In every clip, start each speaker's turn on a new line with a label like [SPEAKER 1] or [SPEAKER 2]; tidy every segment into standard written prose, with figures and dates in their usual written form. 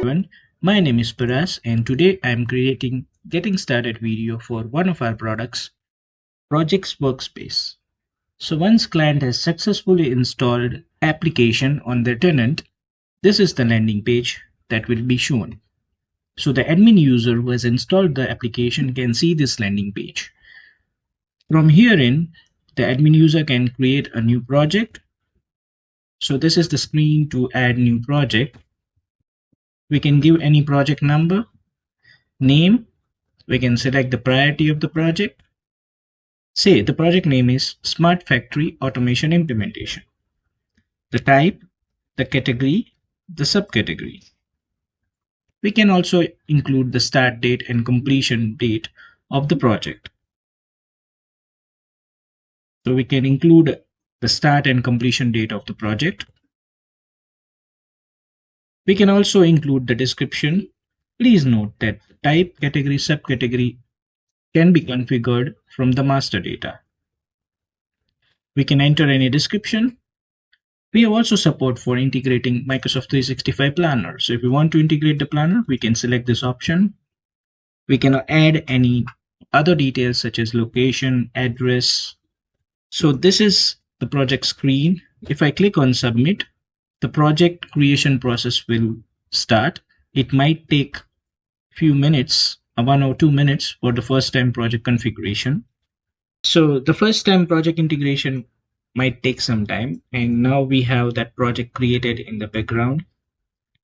[SPEAKER 1] everyone, my name is Paras and today I am creating getting started video for one of our products, Projects Workspace. So once client has successfully installed application on their tenant, this is the landing page that will be shown. So the admin user who has installed the application can see this landing page. From here in, the admin user can create a new project. So this is the screen to add new project. We can give any project number, name. We can select the priority of the project. Say the project name is Smart Factory Automation Implementation. The type, the category, the subcategory. We can also include the start date and completion date of the project. So we can include the start and completion date of the project. We can also include the description. Please note that type, category, subcategory can be configured from the master data. We can enter any description. We have also support for integrating Microsoft 365 Planner. So if we want to integrate the planner, we can select this option. We can add any other details such as location, address. So this is the project screen. If I click on submit, the project creation process will start. It might take few minutes, 1 or 2 minutes for the first time project configuration. So the first time project integration might take some time, and now we have that project created in the background.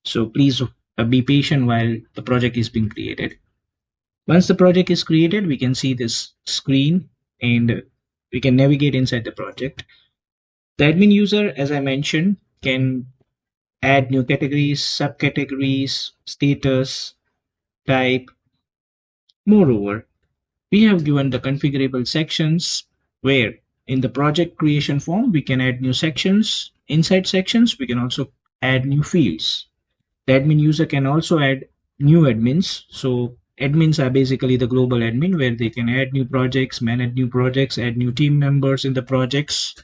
[SPEAKER 1] So please be patient while the project is being created. Once the project is created, we can see this screen and we can navigate inside the project. The admin user, as I mentioned, can add new categories, subcategories, status, type. Moreover, we have given the configurable sections where in the project creation form, we can add new sections. Inside sections, we can also add new fields. The admin user can also add new admins. So admins are basically the global admin where they can add new projects, manage new projects, add new team members in the projects.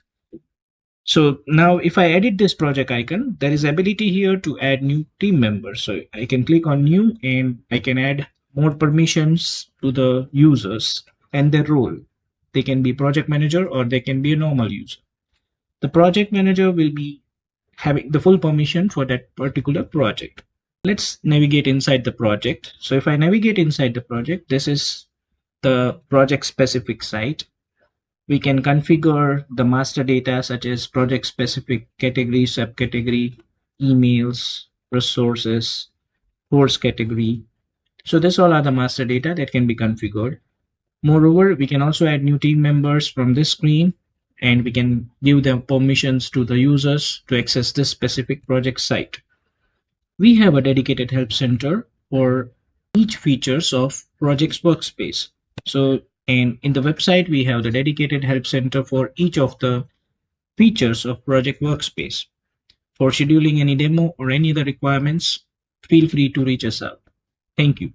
[SPEAKER 1] So now if I edit this project icon, there is ability here to add new team members. So I can click on new and I can add more permissions to the users and their role. They can be project manager or they can be a normal user. The project manager will be having the full permission for that particular project. Let's navigate inside the project. So if I navigate inside the project, this is the project specific site. We can configure the master data such as project specific category, subcategory, emails, resources, course category. So this all are the master data that can be configured. Moreover, we can also add new team members from this screen and we can give them permissions to the users to access this specific project site. We have a dedicated help center for each features of Projects Workspace. So in the website, we have the dedicated help center for each of the features of Project Workspace. For scheduling any demo or any other requirements, feel free to reach us out. Thank you.